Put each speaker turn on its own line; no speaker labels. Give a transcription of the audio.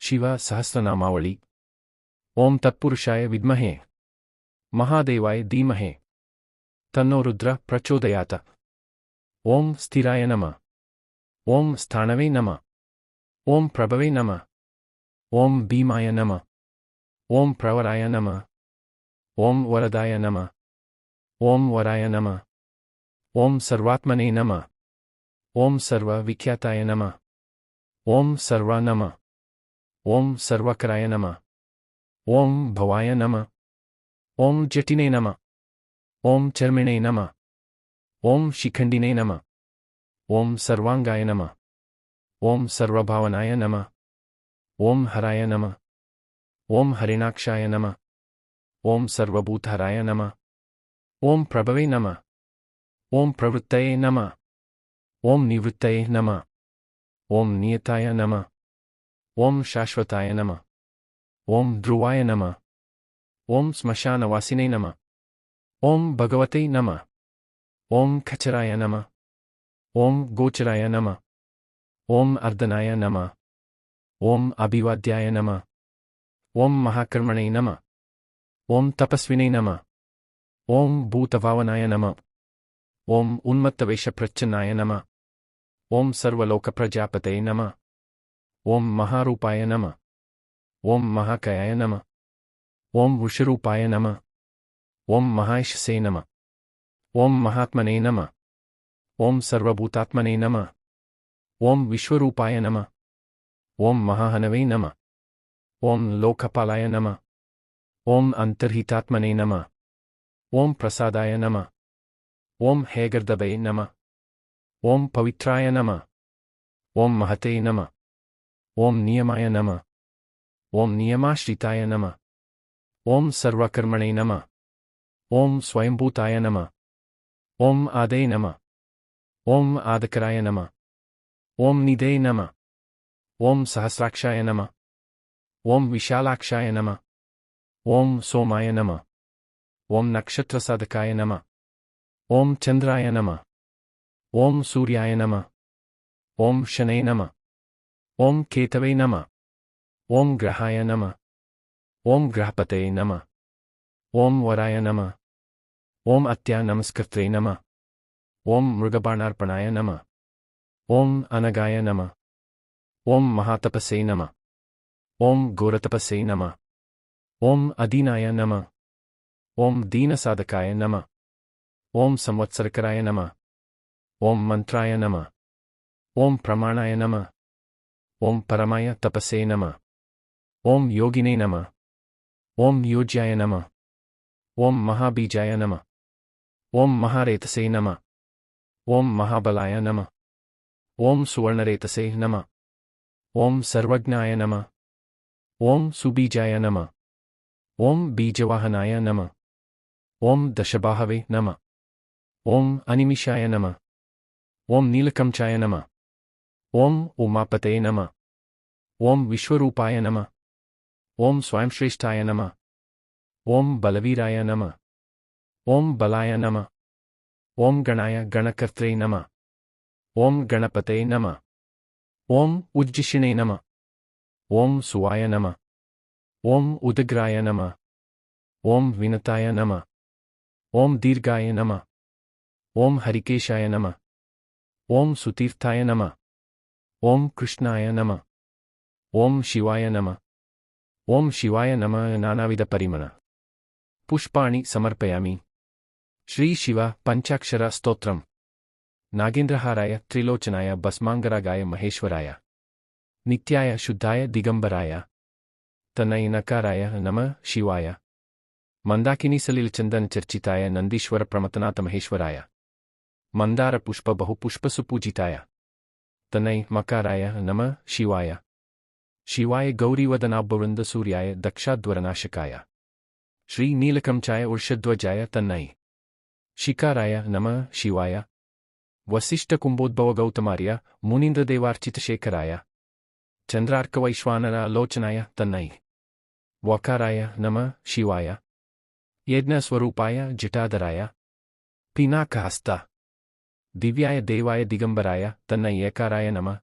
ಶಿವ ಸಹಸ್ರನಾಮಾವಳಿ. ಓಂ ತತ್ಪುರುಷಾಯ ವಿದ್ಮಹೇ ಮಹಾದೇವಾಯ ಧೀಮಹಿ ತನ್ನೋ ರುದ್ರ ಪ್ರಚೋದಯಾತ. ಓಂ ಸ್ಥಿರಾಯ ನಮಃ. ಓಂ ಸ್ಥಾಣವೇ ನಮಃ. ಓಂ ಪ್ರಭವೇ ನಮಃ. ಓಂ ಭೀಮಾಯ ನಮಃ. ಓಂ ಪ್ರವರಾಯ ನಮಃ. ಓಂ ವರದಾಯ ನಮಃ. ಓಂ ವರಾಯ ನಮಃ. ಓಂ ಸರ್ವಾತ್ಮನೇ ನಮಃ. ಓಂ ಸರ್ವ ವಿಖ್ಯಾತಾಯ ನಮಃ. ಓಂ ಸರ್ವ ನಮಃ. ಓಂ ಸರ್ವಕರಾಯ ನಮಃ. ಓಂ ಭವಾಯ ನಮಃ. ಓಂ ಜಟಿನೇ ನಮಃ. ಓಂ ಚರ್ಮಿಣೇ ನಮಃ. ಓಂ ಶಿಖಂಡಿನೇ ನಮಃ. ಓಂ ಸರ್ವಾಂಗಾಯ ನಮಃ. ಓಂ ಸರ್ವಭಾವನಾಯ ನಮಃ. ಓಂ ಹರಾಯ ನಮಃ. ಓಂ ಹರಿಣಾಕ್ಷಾಯ ನಮಃ. ಓಂ ಸರ್ವಭೂತಹರಾಯ ನಮಃ. ಓಂ ಪ್ರಭವೇ ನಮಃ. ಓಂ ಪ್ರವೃತ್ತಯೇ ನಮಃ. ಓಂ ನಿವೃತ್ತಯೇ ನಮಃ. ಓಂ ನಿಯತಾಯ ನಮಃ. ಓಂ ಶಾಶ್ವತಾಯ ನಮಃ. ಓಂ ಧ್ರುವಾಯ ನಮಃ. ಓಂ ಸ್ಮಶಾನವಾಸಿನೇ ನಮಃ. ಓಂ ಭಗವತೇ ನಮಃ. ಓಂ ಖಚರಾಯ ನಮಃ. ಓಂ ಗೋಚರಾಯ ನಮಃ. ಓಂ ಅರ್ಧನಾಯ ನಮಃ. ಓಂ ಅಭಿವಾದ್ಯಾಯ ನಮಃ. ಓಂ ಮಹಾಕರ್ಮಣೇ ನಮಃ. ಓಂ ತಪಸ್ವಿನೇ ನಮಃ. ಓಂ ಭೂತಭಾವನಾಯ ನಮಃ. ಓಂ ಉನ್ಮತ್ತವೇಷಪ್ರಚ್ಛನ್ನಾಯ ನಮಃ. ಓಂ ಸರ್ವಲೋಕಪ್ರಜಾಪತೇ ನಮಃ. ಓಂ ಮಹಾರೂಪಾಯ ನಮಃ. ಓಂ ಮಹಾಕಯಾಯ ನಮಃ. ಓಂ ವೃಷರೂಪಾಯ ನಮಃ. ಓಂ ಮಹಾಯಶಸ್ಸೇ ನಮಃ. ಓಂ ಮಹಾತ್ಮನೇ ನಮಃ. ಓಂ ಸರ್ವಭೂತಾತ್ಮನೇ ನಮಃ. ಓಂ ವಿಶ್ವರೂಪಾಯ ನಮಃ. ಓಂ ಮಹಾಹನವೇ ನಮಃ. ಓಂ ಲೋಕಪಾಲಾಯ ನಮಃ. ಓಂ ಅಂತರ್ಹಿತಾತ್ಮನೇ ನಮಃ. ಓಂ ಪ್ರಸಾದಾಯ ನಮಃ. ಓಂ ಹೇಗರ್ದಭೇ ನಮಃ. ಓಂ ಪವಿತ್ರಾಯ ನಮಃ. ಓಂ ಮಹತೇ ನಮಃ. ಓಂ ನಿಯಮಾಯ ನಮಃ. ಓಂ ನಿಯಮಾಶ್ರಿತಾಯ ನಮಃ. ಓಂ ಸರ್ವಕರ್ಮಣೇ ನಮಃ. ಓಂ ಸ್ವಯಂಭೂತಾಯ ನಮಃ. ಓಂ ಆದೇ ನಮಃ. ಓಂ ಆದಕರಾಯ ನಮಃ. ಓಂ ನಿಧೇ ನಮಃ. ಓಂ ಸಹಸ್ರಾಕ್ಷಾಯ ನಮಃ. ಓಂ ವಿಶಾಲಾಕ್ಷಾಯ ನಮಃ. ಓಂ ಸೋಮಾಯ ನಮಃ. ಓಂ ನಕ್ಷತ್ರಸಾಧಕಾಯ ನಮಃ. ಓಂ ಚಂದ್ರಾಯ ನಮಃ. ಓಂ ಸೂರ್ಯಾಯ ನಮಃ. ಓಂ ಶನೇ ನಮಃ. ಓಂ ಕೇತವೇ ನಮಃ. ಓಂ ಗ್ರಹಾಯ ನಮಃ. ಓಂ ಗ್ರಹಪತೇ ನಮಃ. ಓಂ ವರಾಯ ನಮಃ. ಓಂ ಅತ್ಯಾ ನಮಸ್ಕರ್ತೇ ನಮಃ. ಓಂ ಮೃಗಬಾಣಾರ್ಪಣಾಯ ನಮಃ. ಓಂ ಅನಗಾಯ ನಮಃ. ಓಂ ಮಹಾತಪಸ್ಸೇ ನಮಃ. ಓಂ ಘೋರತಪಸ್ಸೇ ನಮಃ. ಓಂ ಅದೀನಾಯ ನಮಃ. ಓಂ ದೀನಸಾಧಕಾಯ ನಮಃ. ಓಂ ಸಂವತ್ಸರಕರಾಯ ನಮಃ. ಓಂ ಮಂತ್ರಾಯ ನಮಃ. ಓಂ ಪ್ರಮಾಣಾಯ ನಮಃ. ಓಂ ಪರಮಾಯ ತಪಸ್ಸೇ ನಮಃ. ಓಂ ಯೋಗಿನೇ ನಮಃ. ಓಂ ಯೋಜ್ಯಾಯ ನಮಃ. ಓಂ ಮಹಾಬೀಜಾಯ ನಮಃ. ಓಂ ಮಹಾರೇತಸೇ ನಮಃ. ಓಂ ಮಹಾಬಲಾಯ ನಮಃ. ಓಂ ಸುವರ್ಣರೇತಸೇ ನಮಃ. ಓಂ ಸರ್ವಜ್ಞಾಯ ನಮಃ. ಓಂ ಸುಬೀಜಾಯ ನಮಃ. ಓಂ ಬೀಜವಾಹನಾಯ ನಮಃ. ಓಂ ದಶಬಾಹವೇ ನಮಃ. ಓಂ ಅನಿಮಿಷಾಯ ನಮಃ. ಓಂ ನೀಲಕಂಠಾಯ ನಮಃ. ಓಂ ಉಮಾಪತೇ ನಮಃ. ಓಂ ವಿಶ್ವರೂಪಾಯ ನಮಃ. ಓಂ ಸ್ವಯಂಶ್ರೇಷ್ಠಾಯ ನಮಃ. ಓಂ ಬಲವೀರಾಯ ನಮಃ. ಓಂ ಬಲಾಯ ನಮಃ. ಓಂ ಗಣಾಯ ಗಣಕರ್ತೃ ನಮಃ. ಓಂ ಗಣಪತೇ ನಮಃ. ಓಂ ಉಜ್ಜಿಷಿಣೇ ನಮಃ. ಓಂ ಸುವಾಯ ನಮಃ. ಓಂ ಉದಗ್ರಾಯ ನಮಃ. ಓಂ ವಿನತಾಯ ನಮಃ. ಓಂ ದೀರ್ಘಾಯ ನಮಃ. ಓಂ ಹರಿಕೇಶಾಯ ನಮಃ. ಓಂ ಸುತೀರ್ಥಾಯ ನಮಃ. ಓಂ ಕೃಷ್ಣಾಯ ನಮಃ. ಓಂ ಶಿವಾಯ ನಮಃ. ಓಂ ಶಿವಾಯ ನಮಃ. ನಾನಾವಿಧ ಪರಿಮಳ ಪುಷ್ಪಾಣಿ ಸಮರ್ಪಯಾಮಿ. ಶ್ರೀ ಶಿವ ಪಂಚಾಕ್ಷರ ಸ್ತೋತ್ರಂ. ನಾಗೇಂದ್ರಹಾರಾಯ ತ್ರಿಲೋಚನಾಯ ಭಸ್ಮಾಂಗರಾಗಾಯ ಮಹೇಶ್ವರಾಯ ನಿತ್ಯಾಯ ಶುದ್ಧಾಯ ದಿಗಂಬರಾಯ ತನೈ ನಕಾರಾಯ ನಮಃ ಶಿವಾಯ ಮಂದಾಕಿನಿ ಸಲಿಲ ಚಂದನ ಚರ್ಚಿತಾಯ ನಂದೀಶ್ವರ ಪ್ರಮತನಾಥ ಮಹೇಶ್ವರಾಯ ಮಂದಾರ ಪುಷ್ಪ ಬಹುಪುಷ್ಪ ಸುಪೂಜಿತಾಯ ತನೈ ಮಕಾರಾಯ ನಮಃ ಶಿವಾಯ ಶಿವಾಯ ಗೌರೀವದನಾಭವೃಂದ ಸೂರ್ಯಾಯ ದಕ್ಷಾಧ್ವರನಾಶಕಾಯ ಶ್ರೀ ನೀಲಕಂಠಾಯ ಉರ್ಷಧ್ವಜಾಯ ತನ್ನೈ ಶಿಕಾರಾಯ ನಮಃ ಶಿವಾಯ ವಸಿಷ್ಠ ಕುಂಭೋದ್ಭವ ಗೌತಮಾರ್ಯ ಮುನೀಂದ್ರದೇವಾರ್ಚಿತಶೇಖರಾಯ ಚಂದ್ರಾರ್ಕವೈಶ್ವಾನರ ಲೋಚನಾಯ ತನ್ನೈ ವಕಾರಾಯ ನಮಃ ಶಿವಾಯ ಯಜ್ಞಸ್ವರೂಪಾಯ ಜಟಾಧರಾಯ ಪಿನಾಕಹಸ್ತ ದಿವ್ಯಾಯ ದೇವಾಯ ದಿಗಂಬರಾಯ ತನ್ನೈ ಏಕಾರಾಯ ನಮಃ